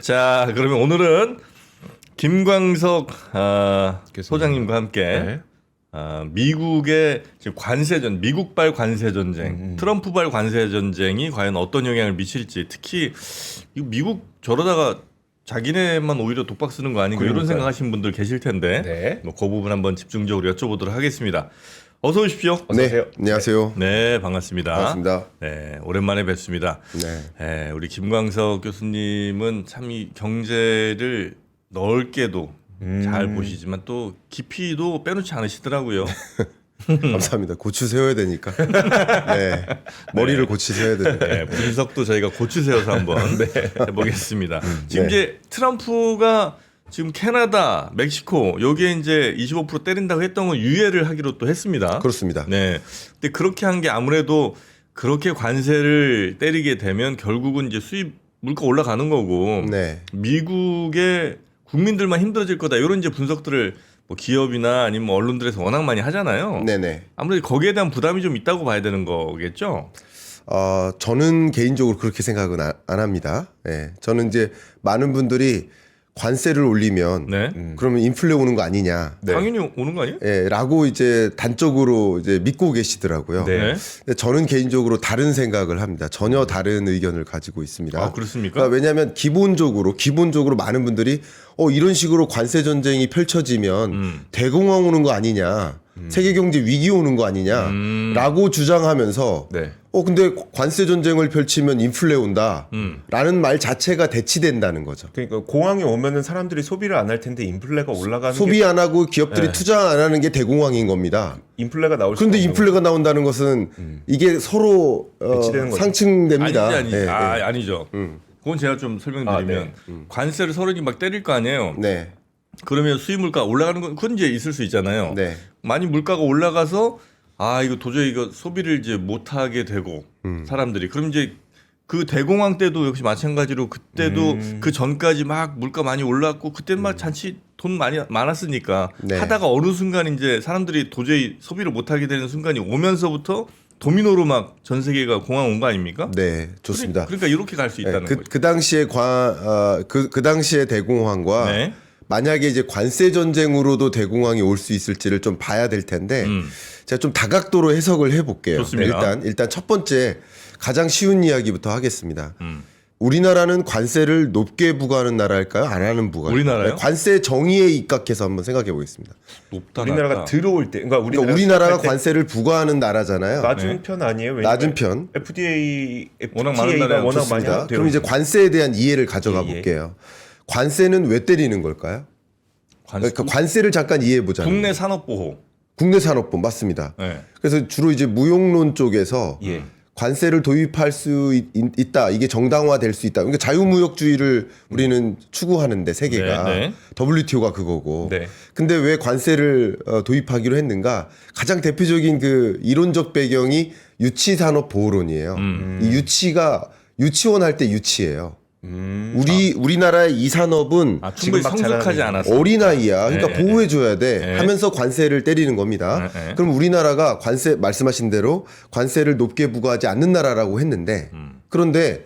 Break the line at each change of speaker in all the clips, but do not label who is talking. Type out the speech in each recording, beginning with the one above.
자, 그러면 오늘은 김광석 소장님과 함께
네.
미국의 지금 관세전, 미국발 관세 전쟁, 트럼프발 관세 전쟁이 과연 어떤 영향을 미칠지, 특히 이거 미국 저러다가 자기네만 오히려 독박 쓰는 거 아닌가 이런 생각하시는 분들 계실 텐데
네.
그 부분 한번 집중적으로 여쭤보도록 하겠습니다. 어서 오십시오.
어서 오세요.
안녕하세요.
네, 반갑습니다.
반갑습니다.
네, 오랜만에 뵙습니다.
네.
우리 김광석 교수님은 참 이 경제를 넓게도 잘 보시지만 또 깊이도 빼놓지 않으시더라고요.
감사합니다. 고추 세워야 되니까. 네. 머리를 고치 세워야 되니까.
네, 분석도 저희가 고추 세워서 한번 해보겠습니다. 지금 이제 트럼프가 지금 캐나다, 멕시코 여기에 이제 25% 때린다고 했던 건 유예를 하기로 또 했습니다.
그렇습니다.
네. 근데 그렇게 한 게 아무래도 그렇게 관세를 때리게 되면 결국은 이제 수입 물가 올라가는 거고
네.
미국의 국민들만 힘들어질 거다 이런 이제 분석들을 뭐 기업이나 아니면 뭐 언론들에서 워낙 많이 하잖아요.
네네.
아무래도 거기에 대한 부담이 좀 있다고 봐야 되는 거겠죠.
저는 개인적으로 그렇게 생각은 안 합니다. 네. 저는 이제 많은 분들이 관세를 올리면
네.
그러면 인플레 오는 거 아니냐.
당연히 오는 거 아니에요?
예, 라고 이제 단적으로 이제 믿고 계시더라고요.
네.
근데 저는 개인적으로 다른 생각을 합니다. 전혀 다른 의견을 가지고 있습니다.
아, 그렇습니까?
그러니까 왜냐하면 기본적으로 많은 분들이 이런 식으로 관세 전쟁이 펼쳐지면 대공황 오는 거 아니냐, 세계 경제 위기 오는 거 아니냐라고 주장하면서
네.
근데 관세 전쟁을 펼치면 인플레 온다라는 말 자체가 대치된다는 거죠.
그러니까 공황이 오면은 사람들이 소비를 안 할 텐데 인플레가 올라가는
소비
게
안 하고 기업들이
네.
투자 안 하는 게 대공황인 겁니다.
인플레가 나올 수
그런데
없는
인플레가 나온다는 것은 이게 서로
배치되는 거죠.
상충됩니다.
아니지.
예, 예.
아니죠. 그건 제가 좀 설명드리면 관세를 서로 막 때릴 거 아니에요.
네,
그러면 수입 물가 올라가는 건 그건 이제 있을 수 있잖아요.
네,
많이 물가가 올라가서 이거 도저히 이거 소비를 이제 못 하게 되고 사람들이 그럼 이제 그 대공황 때도 역시 마찬가지로 그때도 그 전까지 막 물가 많이 올랐고 그때 막 잔치 돈 많았으니까
네.
하다가 어느 순간 이제 사람들이 도저히 소비를 못 하게 되는 순간이 오면서부터 도미노로 막 전 세계가 공황 온 거 아닙니까?
네, 좋습니다.
그러니까 이렇게 갈 수 있다는 거죠.
그 당시에 그 당시의 대공황과
네.
만약에 이제 관세 전쟁으로도 대공황이 올 수 있을지를 좀 봐야 될 텐데 제가 좀 다각도로 해석을 해볼게요.
좋습니다.
일단 첫 번째 가장 쉬운 이야기부터 하겠습니다. 우리나라는 관세를 높게 부과하는 나라일까요? 안 하는 부과?
우리나라요?
관세 정의에 입각해서 한번 생각해 보겠습니다.
높다
우리나라가
낮다.
들어올 때, 그러니까
우리나라가
시작할 때
관세를 부과하는 나라잖아요.
낮은 편 아니에요? 왜냐면
낮은 편.
워낙 많은
FTA가
나라가
워낙 많이
좋습니다.
하고
그럼 이제 관세에 대한 이해를 가져가
예, 예.
볼게요. 관세는 왜 때리는 걸까요? 그러니까 관세를 잠깐 이해해 보자면
국내 산업 보호.
국내 산업본 맞습니다.
네.
그래서 주로 이제 무용론 쪽에서
예.
관세를 도입할 수 있다. 이게 정당화될 수 있다. 그러니까 자유무역주의를 우리는 추구하는데 세계가
네, 네.
WTO가 그거고.
네.
근데 왜 관세를 도입하기로 했는가? 가장 대표적인 그 이론적 배경이 유치산업 보호론이에요. 이 유치원 할 때 유치예요. 우리나라의 이 산업은
충분히
지금 막
성숙하지
자라는
않았어.
어린아이야. 그러니까
네,
보호해줘야 돼.
네.
하면서 관세를 때리는 겁니다.
네.
그럼 우리나라가 말씀하신 대로 관세를 높게 부과하지 않는 나라라고 했는데 그런데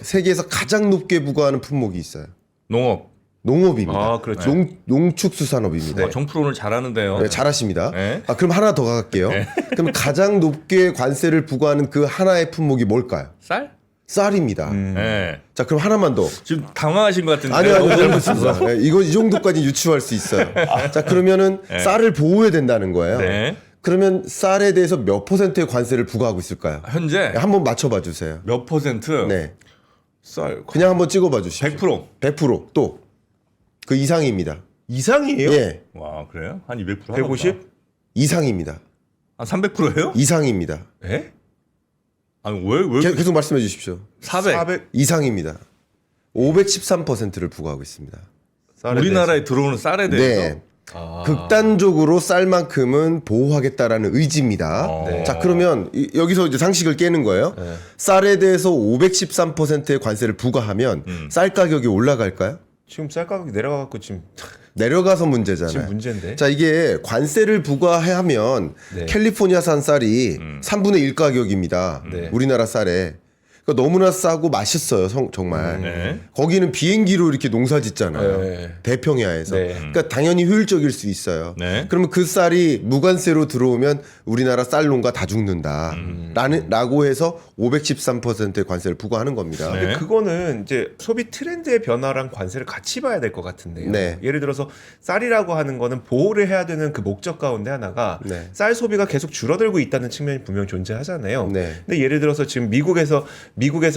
세계에서 가장 높게 부과하는 품목이 있어요.
농업.
농업입니다.
아, 그렇죠.
농축수산업입니다.
정프로 오늘 잘하는데요.
네, 잘하십니다.
네.
그럼 하나 더 갈게요. 그럼 가장 높게 관세를 부과하는 그 하나의 품목이 뭘까요?
쌀?
쌀입니다.
네.
자, 그럼 하나만 더.
지금 당황하신 것 같은데.
아니요,
너무
너무
잘못했어.
좋습니다. 네, 이 정도까지 유추할 수 있어요. 자, 그러면은 쌀을 보호해야 된다는 거예요.
네.
그러면 쌀에 대해서 몇 %의 관세를 부과하고 있을까요?
현재
한번 맞춰봐 주세요.
몇 퍼센트?
네.
쌀
그냥 한번 찍어봐 주시죠.
100%.
100% 또. 그 이상입니다.
이상이에요?
예.
와, 그래요? 한 200%?
150?
이상입니다.
한 300%예요?
이상입니다.
예?
아니, 왜?
계속 말씀해 주십시오.
400.
이상입니다. 513%를 부과하고 있습니다.
쌀에
우리나라에 들어오는 쌀에 대해서.
네. 극단적으로 쌀만큼은 보호하겠다라는 의지입니다.
네.
자, 그러면 여기서 이제 상식을 깨는 거예요. 쌀에 대해서 513%의 관세를 부과하면 쌀 가격이 올라갈까요?
지금 쌀 가격이 내려가갖고 지금
내려가서 문제잖아요.
지금 문제인데.
자, 이게 관세를 부과하면
네.
캘리포니아산 쌀이 3분의 1 가격입니다.
네.
우리나라 쌀에. 그러니까 너무나 싸고 맛있어요, 정말.
네.
거기는 비행기로 이렇게 농사 짓잖아요.
네.
대평야에서.
네.
그러니까 당연히 효율적일 수 있어요.
네.
그러면 그 쌀이 무관세로 들어오면 우리나라 쌀 농가 다 죽는다. 라고 해서 513%의 관세를 부과하는 겁니다.
네.
근데 그거는 이제 소비 트렌드의 변화랑 관세를 같이 봐야 될 것 같은데요.
네.
예를 들어서 쌀이라고 하는 거는 보호를 해야 되는 그 목적 가운데 하나가
네.
쌀 소비가 계속 줄어들고 있다는 측면이 분명 존재하잖아요.
네.
근데 예를 들어서 지금 미국에서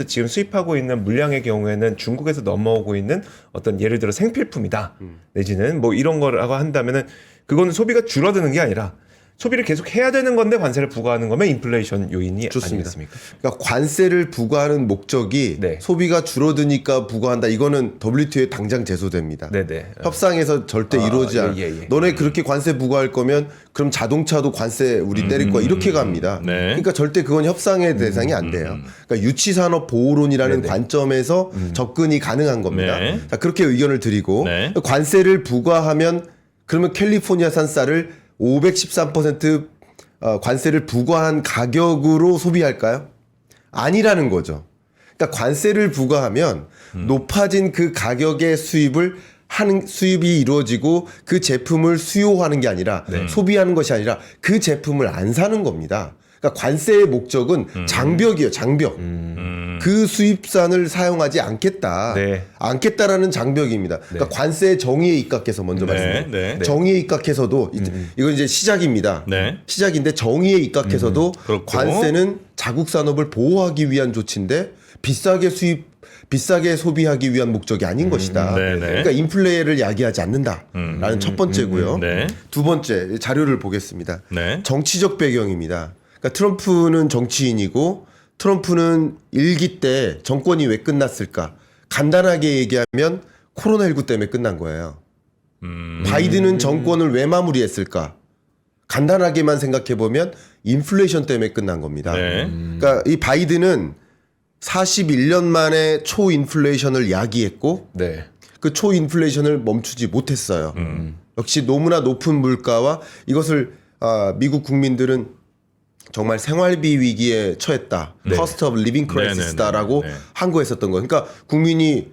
지금 수입하고 있는 물량의 경우에는 중국에서 넘어오고 있는 어떤 예를 들어 생필품이다. 내지는 뭐 이런 거라고 한다면은 그거는 소비가 줄어드는 게 아니라 소비를 계속 해야 되는 건데 관세를 부과하는 거면 인플레이션 요인이
좋습니다.
아니겠습니까?
그러니까 관세를 부과하는 목적이
네.
소비가 줄어드니까 부과한다. 이거는 WTO에 당장 제소됩니다.
네네.
협상에서 절대 이루어지지 않아.
예.
너네 그렇게 관세 부과할 거면 그럼 자동차도 관세 우리 때릴 거야. 이렇게 갑니다.
네.
그러니까 절대 그건 협상의 대상이 안 돼요. 그러니까 유치산업 보호론이라는
네네.
관점에서 접근이 가능한 겁니다.
네.
자, 그렇게 의견을 드리고
네.
관세를 부과하면 그러면 캘리포니아산 쌀을 513% 관세를 부과한 가격으로 소비할까요? 아니라는 거죠. 그러니까 관세를 부과하면 높아진 그 가격의 수입이 이루어지고 그 제품을 수요하는 게 아니라 소비하는 것이 아니라 그 제품을 안 사는 겁니다. 그러니까 관세의 목적은 장벽이에요, 장벽. 그 수입산을 사용하지 않겠다.
네.
않겠다라는 장벽입니다. 그러니까 관세의 정의에 입각해서 먼저
네,
말씀드립니다.
네.
정의에 입각해서도 이건 이제 시작입니다.
네.
시작인데 정의에 입각해서도
그렇고.
관세는 자국 산업을 보호하기 위한 조치인데 비싸게 소비하기 위한 목적이 아닌 것이다.
네, 네.
그러니까 인플레를 야기하지 않는다라는 첫 번째고요.
네.
두 번째 자료를 보겠습니다.
네.
정치적 배경입니다. 그러니까 트럼프는 정치인이고 트럼프는 일기 때 정권이 왜 끝났을까? 간단하게 얘기하면 코로나19 때문에 끝난 거예요. 바이든은 정권을 왜 마무리했을까? 간단하게만 생각해 보면 인플레이션 때문에 끝난 겁니다.
네.
그러니까 이 바이든은 41년 만에 초인플레이션을 야기했고
네.
그 초인플레이션을 멈추지 못했어요. 역시 너무나 높은 물가와 이것을 미국 국민들은 정말 생활비 위기에 처했다. Cost of Living Crisis다라고
네, 네, 네.
항거했었던 거예요. 그러니까 국민이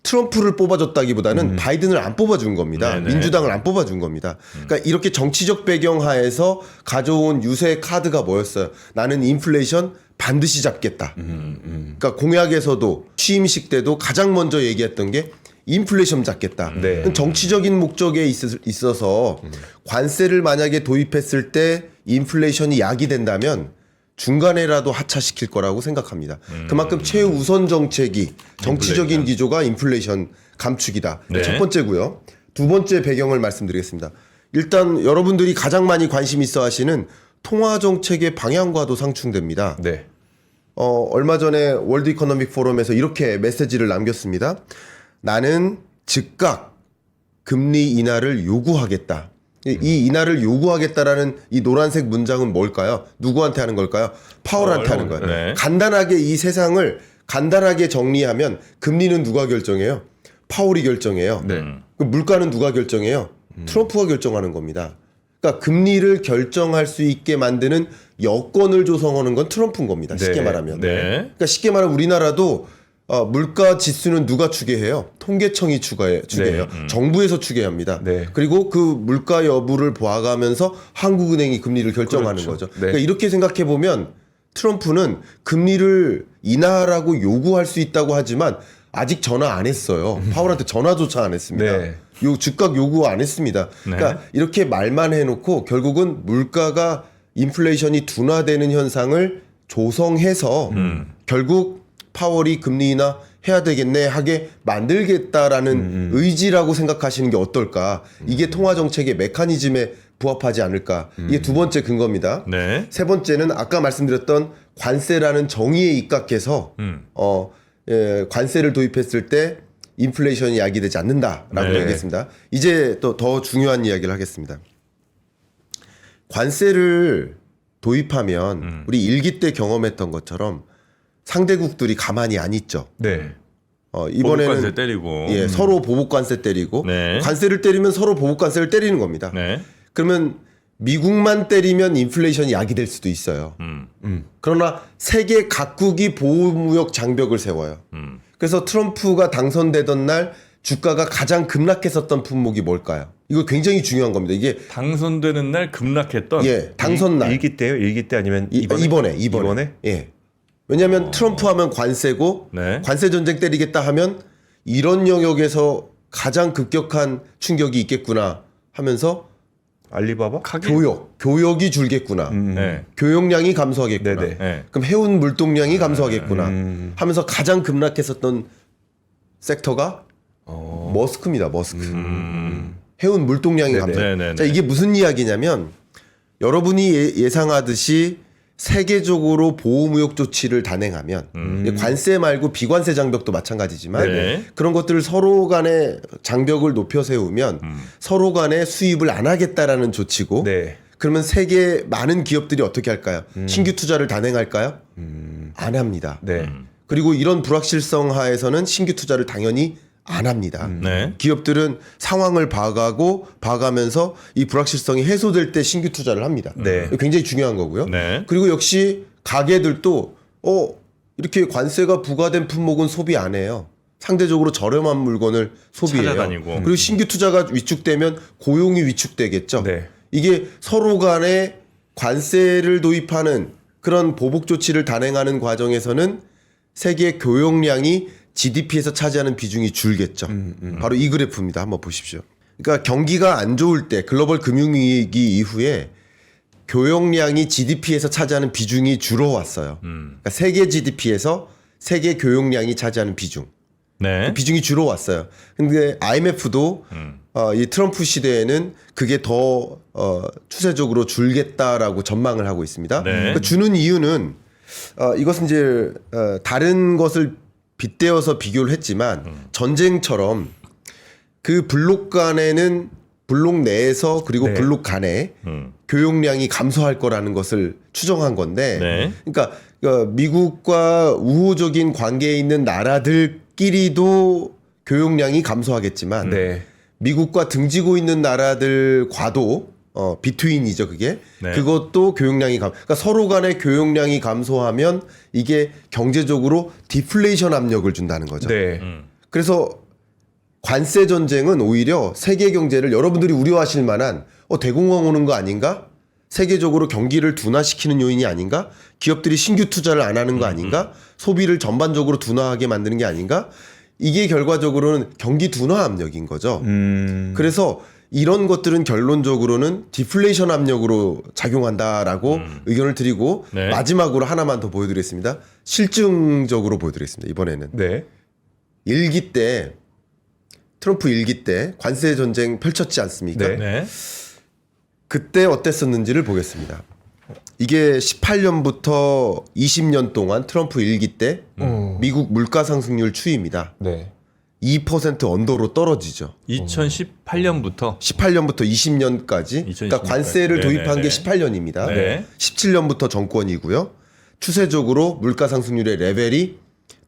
트럼프를 뽑아줬다기보다는 바이든을 안 뽑아준 겁니다.
네, 네.
민주당을 안 뽑아준 겁니다. 그러니까 이렇게 정치적 배경 하에서 가져온 유세 카드가 뭐였어요? 나는 인플레이션 반드시 잡겠다. 그러니까 공약에서도 취임식 때도 가장 먼저 얘기했던 게 인플레이션 잡겠다.
네.
정치적인 목적에 있어서 관세를 만약에 도입했을 때 인플레이션이 야기된다면 중간에라도 하차시킬 거라고 생각합니다. 그만큼 최우선 정책이 정치적인 기조가 인플레이션 감축이다.
네.
첫 번째고요. 두 번째 배경을 말씀드리겠습니다. 일단 여러분들이 가장 많이 관심 있어 하시는 통화 정책의 방향과도 상충됩니다.
네.
얼마 전에 월드 이코노믹 포럼에서 이렇게 메시지를 남겼습니다. 나는 즉각 금리 인하를 요구하겠다. 이 인하를 요구하겠다라는 이 노란색 문장은 뭘까요? 누구한테 하는 걸까요? 파월한테 하는 거예요.
네.
간단하게 이 세상을 간단하게 정리하면 금리는 누가 결정해요? 파월이 결정해요.
네.
그 물가는 누가 결정해요? 트럼프가 결정하는 겁니다. 그러니까 금리를 결정할 수 있게 만드는 여건을 조성하는 건 트럼프인 겁니다. 쉽게
네.
말하면.
네.
그러니까 쉽게 말하면 우리나라도 물가 지수는 누가 추계해요? 통계청이 추계해요. 정부에서 추계합니다.
네.
그리고 그 물가 여부를 봐가면서 한국은행이 금리를 결정하는
그렇죠.
거죠.
네.
그러니까 이렇게 생각해 보면 트럼프는 금리를 인하하라고 요구할 수 있다고 하지만 아직 전화 안 했어요. 파월한테 전화조차 안 했습니다.
네.
즉각 요구 안 했습니다. 그러니까 이렇게 말만 해놓고 결국은 물가가 인플레이션이 둔화되는 현상을 조성해서 결국 파월이 금리 인하 해야 되겠네 하게 만들겠다라는 의지라고 생각하시는 게 어떨까? 이게 통화 정책의 메커니즘에 부합하지 않을까? 이게 두 번째 근거입니다.
네.
세 번째는 아까 말씀드렸던 관세라는 정의에 입각해서 관세를 도입했을 때 인플레이션이 야기되지 않는다라고
네.
얘기했습니다. 이제 또 더 중요한 이야기를 하겠습니다. 관세를 도입하면 우리 일기 때 경험했던 것처럼 상대국들이 가만히 안 있죠.
네.
보복관세
이번에는
때리고.
서로 보복관세 때리고
네.
관세를 때리면 서로 보복관세를 때리는 겁니다.
네.
그러면 미국만 때리면 인플레이션이 야기될 수도 있어요. 그러나 세계 각국이 보호무역 장벽을 세워요. 그래서 트럼프가 당선되던 날 주가가 가장 급락했었던 품목이 뭘까요? 이거 굉장히 중요한 겁니다. 이게
당선되는 날 급락했던.
예, 당선 날
일기 때요? 일기 때 아니면
이번에. 예. 왜냐하면 트럼프 하면 관세고
네.
관세 전쟁 때리겠다 하면 이런 영역에서 가장 급격한 충격이 있겠구나 하면서
알리바바?
교역이 줄겠구나.
네.
교역량이 감소하겠구나.
네네.
네.
그럼 해운 물동량이 감소하겠구나 하면서 가장 급락했었던 섹터가 머스크입니다. 머스크. 해운 물동량이 감소.
네네네.
자, 이게 무슨 이야기냐면 여러분이 예상하듯이 세계적으로 보호무역 조치를 단행하면 관세 말고 비관세 장벽도 마찬가지지만
네.
그런 것들을 서로 간의 장벽을 높여 세우면 서로 간의 수입을 안 하겠다라는 조치고
네.
그러면 세계 많은 기업들이 어떻게 할까요? 신규 투자를 단행할까요? 안 합니다.
네.
그리고 이런 불확실성 하에서는 신규 투자를 당연히 안 합니다.
네.
기업들은 상황을 봐가면서 이 불확실성이 해소될 때 신규 투자를 합니다.
네.
굉장히 중요한 거고요.
네.
그리고 역시 가게들도 이렇게 관세가 부과된 품목은 소비 안 해요. 상대적으로 저렴한 물건을 소비해요.
찾아다니고.
그리고 신규 투자가 위축되면 고용이 위축되겠죠.
네.
이게 서로 간에 관세를 도입하는 그런 보복 조치를 단행하는 과정에서는 세계 교역량이 GDP에서 차지하는 비중이 줄겠죠. 바로 이 그래프입니다. 한번 보십시오. 그러니까 경기가 안 좋을 때 글로벌 금융위기 이후에 교역량이 GDP에서 차지하는 비중이 줄어왔어요. 그러니까 세계 GDP에서 세계 교역량이 차지하는 비중.
네.
그 비중이 줄어왔어요. 근데 IMF도 이 트럼프 시대에는 그게 더 추세적으로 줄겠다라고 전망을 하고 있습니다.
네.
그러니까 주는 이유는 이것은 이제 다른 것을 빗대어서 비교를 했지만 전쟁처럼 그 블록 간에는 블록 내에서 그리고
네.
블록 간에 교역량이 감소할 거라는 것을 추정한 건데
네.
그러니까 미국과 우호적인 관계에 있는 나라들끼리도 교역량이 감소하겠지만
네.
미국과 등지고 있는 나라들과도 비트윈이죠 그게
네.
그것도 교역량이 그러니까 서로 간의 교역량이 감소하면 이게 경제적으로 디플레이션 압력을 준다는 거죠.
네.
그래서 관세 전쟁은 오히려 세계 경제를 여러분들이 우려하실 만한 대공황 오는 거 아닌가? 세계적으로 경기를 둔화시키는 요인이 아닌가? 기업들이 신규 투자를 안 하는 거 아닌가? 소비를 전반적으로 둔화하게 만드는 게 아닌가? 이게 결과적으로는 경기 둔화 압력인 거죠. 그래서 이런 것들은 결론적으로는 디플레이션 압력으로 작용한다라고 의견을 드리고
네.
마지막으로 하나만 더 보여드리겠습니다. 실증적으로 보여드리겠습니다. 이번에는
네.
일기 때 트럼프 일기 때 관세 전쟁 펼쳤지 않습니까?
네.
네.
그때 어땠었는지를 보겠습니다. 이게 18년부터 20년 동안 트럼프 일기 때 미국 물가 상승률 추이입니다.
네.
2% 언더로 떨어지죠.
2018년부터
18년부터 20년까지. 그러니까
2020
관세를
네,
도입한
네,
게
네.
18년입니다.
네.
17년부터 정권이고요. 추세적으로 물가 상승률의 레벨이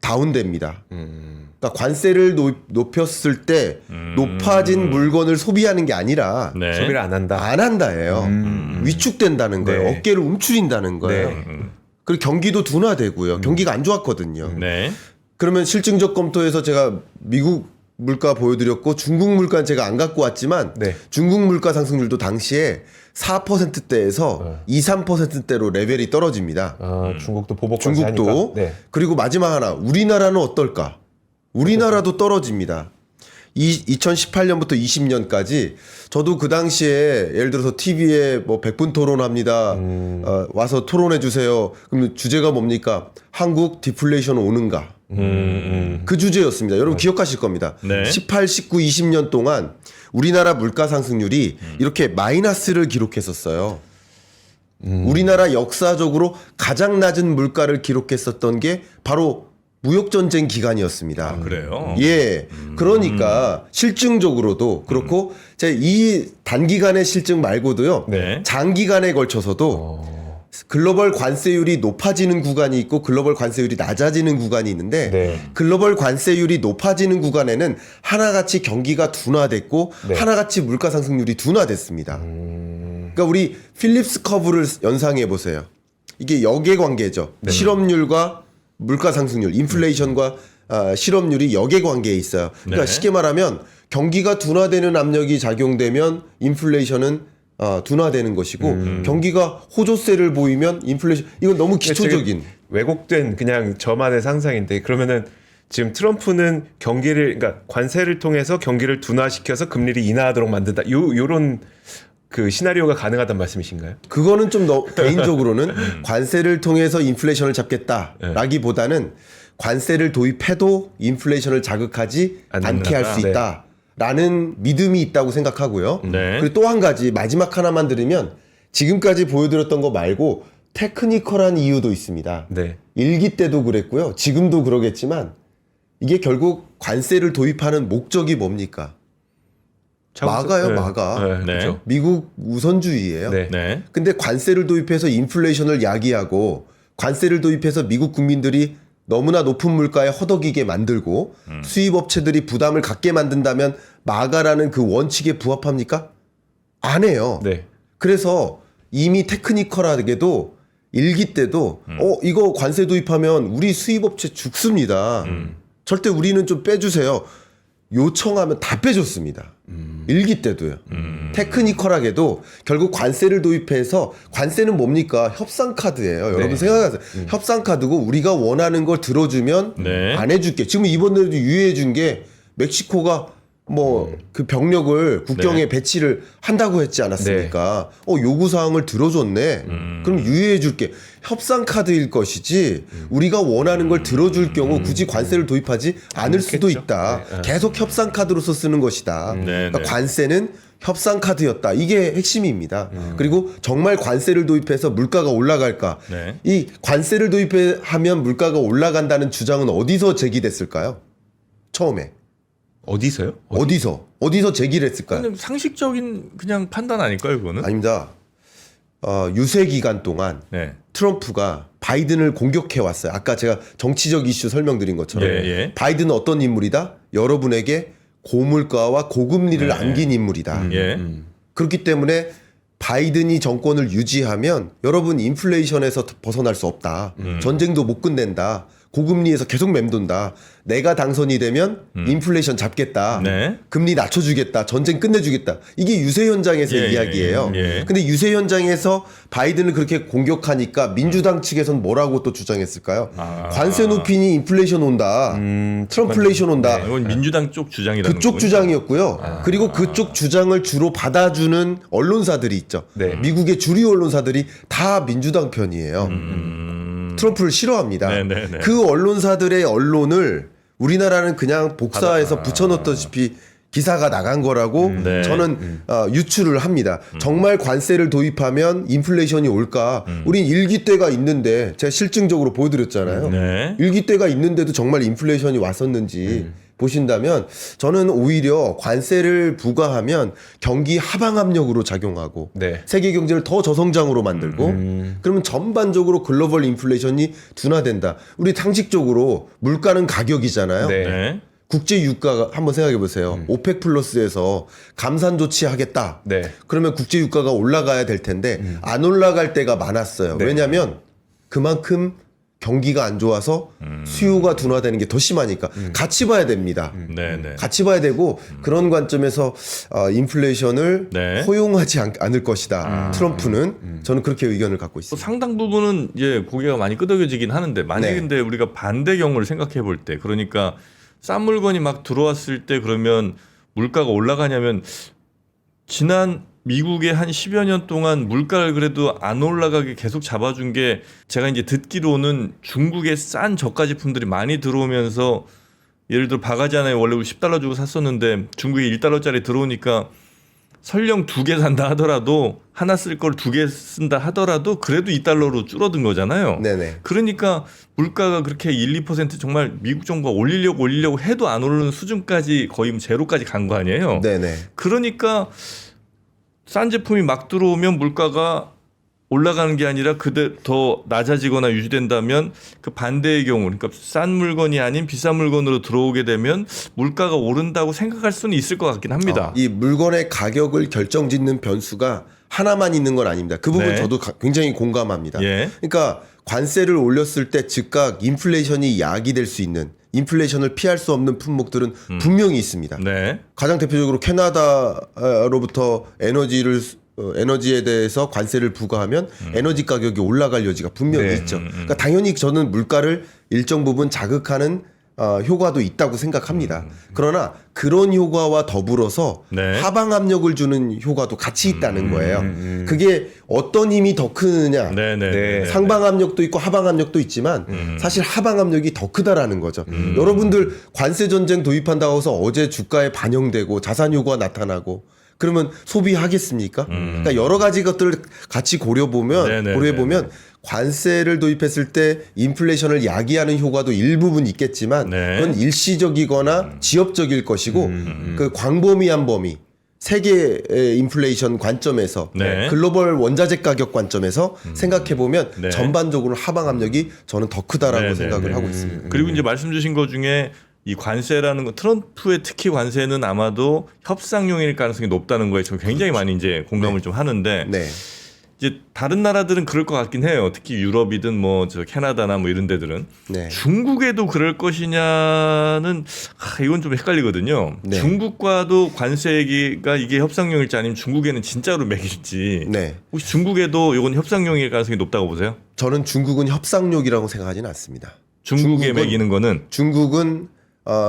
다운됩니다. 그러니까 관세를 높였을 때 높아진 물건을 소비하는 게 아니라
네.
소비를 안 한다.
안 한다예요. 위축된다는 거예요.
네.
어깨를 움츠린다는 거예요.
네.
그리고 경기도 둔화되고요. 경기가 안 좋았거든요.
네.
그러면 실증적 검토에서 제가 미국 물가 보여드렸고 중국 물가는 제가 안 갖고 왔지만
네.
중국 물가 상승률도 당시에 4%대에서 2, 3%대로 레벨이 떨어집니다.
중국도 보복 관세
중국도.
하니까. 네.
그리고 마지막 하나 우리나라는 어떨까? 우리나라도 떨어집니다. 2018년부터 20년까지 저도 그 당시에 예를 들어서 TV에 뭐 100분 토론합니다. 와서 토론해 주세요. 그럼 주제가 뭡니까? 한국 디플레이션 오는가? 그 주제였습니다. 여러분 기억하실 겁니다.
네.
18, 19, 20년 동안 우리나라 물가 상승률이 이렇게 마이너스를 기록했었어요. 우리나라 역사적으로 가장 낮은 물가를 기록했었던 게 바로 무역전쟁 기간이었습니다.
아, 그래요?
예. 그러니까 실증적으로도 그렇고 제가 이 단기간의 실증 말고도요.
네.
장기간에 걸쳐서도 글로벌 관세율이 높아지는 구간이 있고 글로벌 관세율이 낮아지는 구간이 있는데
네.
글로벌 관세율이 높아지는 구간에는 하나같이 경기가 둔화됐고
네.
하나같이 물가 상승률이 둔화됐습니다. 그러니까 우리 필립스 커브를 연상해 보세요. 이게 역의 관계죠. 실업률과 물가 상승률, 인플레이션과 실업률이 역의 관계에 있어요. 그러니까
네.
쉽게 말하면 경기가 둔화되는 압력이 작용되면 인플레이션은 둔화되는 것이고 경기가 호조세를 보이면 인플레이션 이건 너무 기초적인
왜곡된 그냥 저만의 상상인데 그러면은 지금 트럼프는 경기를 그러니까 관세를 통해서 경기를 둔화시켜서 금리를 인하하도록 만든다. 요런 그 시나리오가 가능하단 말씀이신가요?
그거는 좀 개인적으로는 관세를 통해서 인플레이션을 잡겠다라기보다는 관세를 도입해도 인플레이션을 자극하지 않게 할 수
네.
있다라는 믿음이 있다고 생각하고요.
네.
그리고 또 한 가지 마지막 하나만 들으면 지금까지 보여드렸던 거 말고 테크니컬한 이유도 있습니다.
네.
일기 때도 그랬고요. 지금도 그러겠지만 이게 결국 관세를 도입하는 목적이 뭡니까? 막아요, 막아.
네.
네.
그렇죠.
미국 우선주의예요.
네.
네.
근데 관세를 도입해서 인플레이션을 야기하고 관세를 도입해서 미국 국민들이 너무나 높은 물가에 허덕이게 만들고 수입업체들이 부담을 갖게 만든다면 마가라는 그 원칙에 부합합니까? 안 해요.
네.
그래서 이미 테크니컬하게도 일기 때도 이거 관세 도입하면 우리 수입업체 죽습니다. 절대 우리는 좀 빼주세요. 요청하면 다 빼줬습니다. 일기 때도요. 테크니컬하게도 결국 관세를 도입해서 관세는 뭡니까? 협상 카드예요. 여러분
네.
생각하세요. 협상 카드고 우리가 원하는 걸 들어주면
네.
안 해줄게. 지금 이번에도 유예해 준 게 멕시코가 뭐 그 병력을 국경에
네.
배치를 한다고 했지 않았습니까? 요구 사항을 들어줬네. 그럼 유예해 줄게. 협상 카드일 것이지 우리가 원하는 걸 들어줄 경우 굳이 관세를 도입하지 않을 수도
그렇겠죠.
있다.
네.
계속 협상 카드로서 쓰는 것이다.
네,
그러니까
네.
관세는 협상 카드였다. 이게 핵심입니다. 그리고 정말 관세를 도입해서 물가가 올라갈까?
네.
이 관세를 도입하면 물가가 올라간다는 주장은 어디서 제기됐을까요? 처음에
어디서요?
어디서 제기를 했을까요?
근데 상식적인 그냥 판단 아닐까요, 그거는?
아닙니다. 유세 기간 동안
네.
트럼프가 바이든을 공격해 왔어요. 아까 제가 정치적 이슈 설명드린 것처럼
예.
바이든은 어떤 인물이다? 여러분에게 고물가와 고금리를 안긴 인물이다.
예.
그렇기 때문에 바이든이 정권을 유지하면 여러분 인플레이션에서 벗어날 수 없다. 전쟁도 못 끝낸다. 고금리에서 계속 맴돈다. 내가 당선이 되면 인플레이션 잡겠다.
네.
금리 낮춰주겠다. 전쟁 끝내주겠다. 이게 유세 현장에서
예,
이야기예요.
예.
근데 유세 현장에서 바이든을 그렇게 공격하니까 민주당 측에선 뭐라고 또 주장했을까요? 관세 높이니 인플레이션 온다. 트럼플레이션 온다.
이건 민주당 쪽 주장이라는
그쪽
거군요.
주장이었고요. 그리고 그쪽 주장을 주로 받아주는 언론사들이 있죠.
네.
미국의 주류 언론사들이 다 민주당 편이에요. 트럼프를 싫어합니다.
네네네.
그 언론사들의 언론을 우리나라는 그냥 복사해서 붙여넣다시피 기사가 나간 거라고
네.
저는 유추를 합니다. 정말 관세를 도입하면 인플레이션이 올까? 우린 일기 때가 있는데 제가 실증적으로 보여드렸잖아요.
네.
일기 때가 있는데도 정말 인플레이션이 왔었는지 보신다면 저는 오히려 관세를 부과하면 경기 하방 압력으로 작용하고
네.
세계 경제를 더 저성장으로 만들고 그러면 전반적으로 글로벌 인플레이션이 둔화된다. 우리 상식적으로 물가는 가격이잖아요.
네.
네.
국제 유가가 한번 생각해 보세요. 오펙 플러스에서 감산 조치하겠다.
네.
그러면 국제 유가가 올라가야 될 텐데 안 올라갈 때가 많았어요.
네.
왜냐하면 그만큼 경기가 안 좋아서 수요가 둔화되는 게 더 심하니까 같이 봐야 됩니다.
네. 네.
같이 봐야 되고 그런 관점에서 인플레이션을
네.
허용하지 않을 것이다. 트럼프는 저는 그렇게 의견을 갖고
또
있습니다.
상당 부분은 이제 고개가 많이 끄덕여지긴 하는데 만약에
네.
근데 우리가 반대 경우를 생각해 볼 때 그러니까 싼 물건이 막 들어왔을 때 그러면 물가가 올라가냐면 지난 미국의 한 10여 년 동안 물가를 그래도 안 올라가게 계속 잡아준 게 제가 이제 듣기로는 중국의 싼 저가 제품들이 많이 들어오면서 예를 들어 바가지 하나에 원래 우리 $10 주고 샀었는데 중국에 $1짜리 들어오니까 설령 2개 산다 하더라도 하나 쓸 걸 2개 쓴다 하더라도 그래도 $2로 줄어든 거잖아요.
네네.
그러니까 물가가 그렇게 1, 2% 정말 미국 정부가 올리려고 해도 안 오르는 수준까지 거의 제로까지 간 거 아니에요.
네네.
그러니까 싼 제품이 막 들어오면 물가가 올라가는 게 아니라 그대 더 낮아지거나 유지된다면 그 반대의 경우 그러니까 싼 물건이 아닌 비싼 물건으로 들어오게 되면 물가가 오른다고 생각할 수는 있을 것 같긴 합니다.
이 물건의 가격을 결정짓는 변수가 하나만 있는 건 아닙니다. 그 부분
네.
저도 굉장히 공감합니다.
예.
그러니까 관세를 올렸을 때 즉각 인플레이션이 야기될 수 있는 인플레이션을 피할 수 없는 품목들은 분명히 있습니다.
네.
가장 대표적으로 캐나다로부터 에너지에 대해서 관세를 부과하면 에너지 가격이 올라갈 여지가 분명히
네.
있죠. 그러니까 당연히 저는 물가를 일정 부분 자극하는 효과도 있다고 생각합니다. 그러나 그런 효과와 더불어서
네.
하방 압력을 주는 효과도 같이 있다는 거예요. 그게 어떤 힘이 더 크느냐.
네.
상방 압력도 있고 하방 압력도 있지만 사실 하방 압력이 더 크다라는 거죠. 여러분들 관세 전쟁 도입한다고 해서 어제 주가에 반영되고 자산 요구가 나타나고 그러면 소비하겠습니까? 그러니까 여러 가지 것들을 같이 고려해보면 관세를 도입했을 때 인플레이션을 야기하는 효과도 일부분 있겠지만
네.
그건 일시적이거나 지엽적일 것이고 그 광범위한 범위 세계의 인플레이션 관점에서
네.
글로벌 원자재 가격 관점에서 생각해보면
네.
전반적으로 하방 압력이 저는 더 크다라고
네,
생각을
네.
하고 있습니다.
그리고 이제 말씀 주신 것 중에 이 관세라는 거 트럼프의 특히 관세는 아마도 협상용일 가능성이 높다는 거에 저 굉장히 많이 이제 공감을 좀 하는데
네.
이제 다른 나라들은 그럴 것 같긴 해요. 특히 유럽이든 뭐 저 캐나다나 뭐 이런 데들은
네.
중국에도 그럴 것이냐는 이건 좀 헷갈리거든요.
네.
중국과도 관세가 이게 협상용일지 아니면 중국에는 진짜로 매길지.
네.
혹시 중국에도 이건 협상용일 가능성이 높다고 보세요?
저는 중국은 협상력이라고 생각하지는 않습니다.
중국에
중국은-
매기는 거는
중국은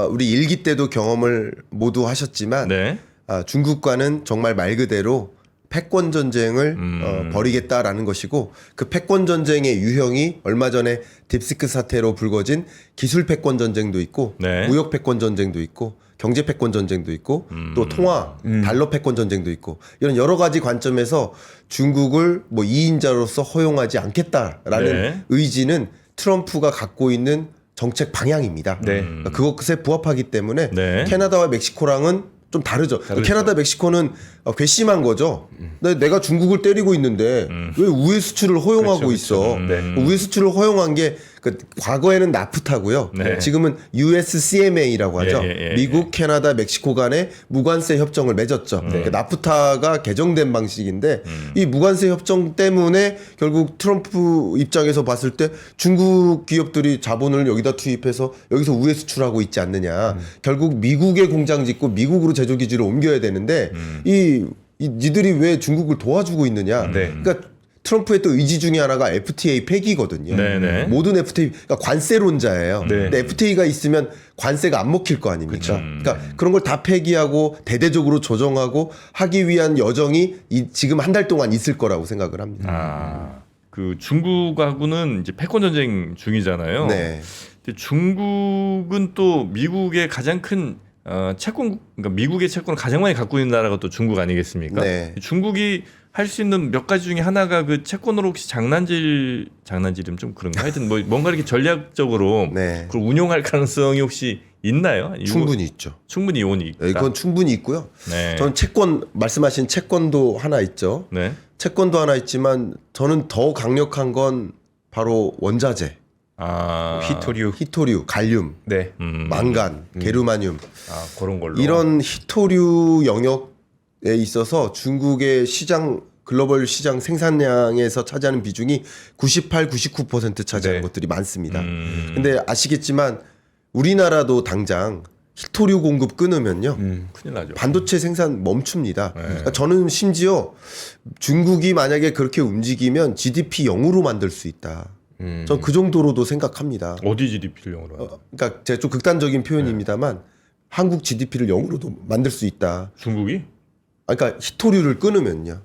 우리 일기 때도 경험을 모두 하셨지만
네.
중국과는 정말 말 그대로 패권 전쟁을 벌이겠다라는 것이고 그 패권 전쟁의 유형이 얼마 전에 딥스크 사태로 불거진 기술 패권 전쟁도 있고
네.
무역 패권 전쟁도 있고 경제 패권 전쟁도 있고 또 통화 달러 패권 전쟁도 있고 이런 여러 가지 관점에서 중국을 뭐 2인자로서 허용하지 않겠다라는
네.
의지는 트럼프가 갖고 있는 정책 방향입니다.
네.
그러니까 그것에 부합하기 때문에
네.
캐나다와 멕시코랑은 좀 다르죠. 캐나다, 멕시코는 괘씸한 거죠. 내가 중국을 때리고 있는데 왜 우회 수출을 허용하고 있어? 우회 수출을 허용한 게 과거에는 나프타고요.
네.
지금은 USCMA라고 하죠.
예.
미국, 캐나다, 멕시코 간의 무관세 협정을 맺었죠. 그러니까 나프타가 개정된 방식인데 이 무관세 협정 때문에 결국 트럼프 입장에서 봤을 때 중국 기업들이 자본을 여기다 투입해서 여기서 우회 수출하고 있지 않느냐. 결국 미국에 공장 짓고 미국으로 제조 기지를 옮겨야 되는데 니들이 왜 중국을 도와주고 있느냐. 그러니까 트럼프의 또 의지 중에 하나가 FTA 폐기거든요.
네네.
모든 FTA, 그러니까 관세론자예요.
네.
근데 FTA가 있으면 관세가 안 먹힐 거 아닙니까? 그러니까 그런 걸 다 폐기하고 대대적으로 조정하고 하기 위한 여정이 지금 한 달 동안 있을 거라고 생각을 합니다.
그 중국하고는 이제 패권 전쟁 중이잖아요.
네.
근데 중국은 또 미국의 가장 큰 채권, 그러니까 미국의 채권을 가장 많이 갖고 있는 나라가 또 중국 아니겠습니까?
네.
중국이 할 수 있는 몇 가지 중에 하나가 그 채권으로 혹시 장난질이면 좀 그런가? 하여튼 뭐 뭔가 이렇게 전략적으로
네.
그걸 운용할 가능성이 혹시 있나요?
충분히 있죠.
충분히 이온이 있다.
네, 이건 충분히 있고요.
네.
저는 채권 말씀하신 채권도 하나 있죠.
네.
채권도 하나 있지만 저는 더 강력한 건 바로 원자재, 히토류, 갈륨,
네.
망간, 게르마늄
그런 걸로.
이런 히토류 영역에 있어서 중국의 시장 글로벌 시장 생산량에서 차지하는 비중이 98, 99% 차지하는
네.
것들이 많습니다. 근데 아시겠지만 우리나라도 당장 히토류 공급 끊으면요.
큰일 나죠.
반도체 생산 멈춥니다. 그러니까 저는 심지어 중국이 만약에 그렇게 움직이면 GDP 0으로 만들 수 있다. 전 그 정도로도 생각합니다.
어디 GDP를 영어로?
그러니까 제가 좀 극단적인 표현입니다만 한국 GDP를 0으로도 만들 수 있다.
중국이?
그러니까 히토류를 끊으면요.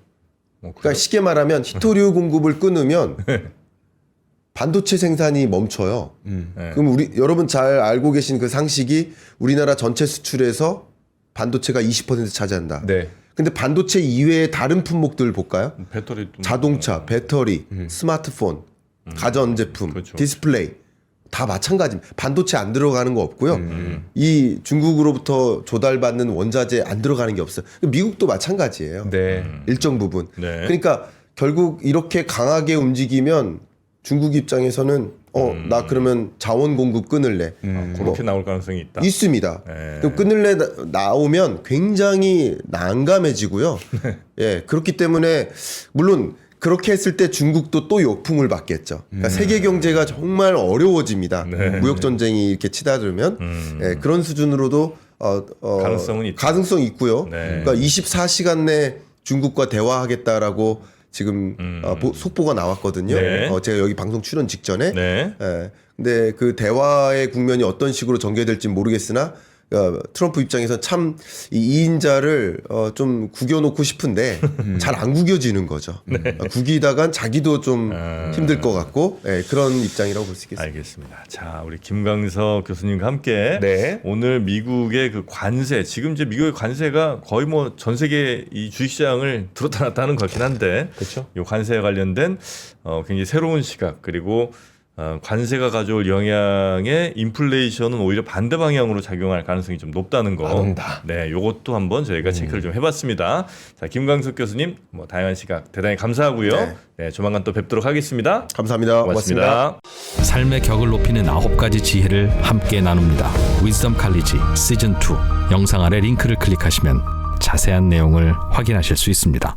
그래요?
그러니까 쉽게 말하면 히토류 공급을 끊으면 반도체 생산이 멈춰요.
네.
그럼 여러분 잘 알고 계신 그 상식이 우리나라 전체 수출에서 반도체가 20% 차지한다.
네.
근데 반도체 이외의 다른 품목들 볼까요?
배터리도
자동차, 배터리, 스마트폰, 가전제품,
그렇죠.
디스플레이 다 마찬가지입니다. 반도체 안 들어가는 거 없고요. 이 중국으로부터 조달받는 원자재 안 들어가는 게 없어요. 미국도 마찬가지예요.
네.
일정 부분.
네.
그러니까 결국 이렇게 강하게 움직이면 중국 입장에서는 나 그러면 자원 공급 끊을래.
그렇게 나올 가능성이 있다.
있습니다.
네.
그럼 끊을래 나오면 굉장히 난감해지고요. 예, 그렇기 때문에 물론 그렇게 했을 때 중국도 또 역풍을 받겠죠. 그러니까 세계 경제가 정말 어려워집니다. 무역 전쟁이 이렇게 치닫으면 예, 그런 수준으로도
가능성은 있다.
가능성이 있고요.
네.
그러니까 24시간 내 중국과 대화하겠다라고 지금 속보가 나왔거든요.
네.
제가 여기 방송 출연 직전에.
네.
예. 근데 그 대화의 국면이 어떤 식으로 전개될지 모르겠으나 트럼프 입장에서 참 이 2인자를 좀 구겨놓고 싶은데 잘 안 구겨지는 거죠. 구기다간 자기도 좀 힘들 것 같고 그런 입장이라고 볼 수 있겠습니다.
알겠습니다. 자, 우리 김광석 교수님과 함께
네.
오늘 미국의 그 관세, 지금 이제 미국의 관세가 거의 뭐 전 세계 이 주식시장을 들었다 놨다 하는 것 같긴 한데,
그렇죠.
이 관세에 관련된 굉장히 새로운 시각, 그리고 관세가 가져올 영향에 인플레이션은 오히려 반대 방향으로 작용할 가능성이 좀 높다는 거.
안 온다.
네, 요것도 한번 저희가 체크를 좀 해봤습니다. 자, 김광석 교수님, 뭐 다양한 시각 대단히 감사하고요.
네.
네, 조만간 또 뵙도록 하겠습니다.
감사합니다.
고맙습니다.
삶의 격을 높이는 9가지 지혜를 함께 나눕니다. 위즈덤 칼리지 시즌 2 영상 아래 링크를 클릭하시면 자세한 내용을 확인하실 수 있습니다.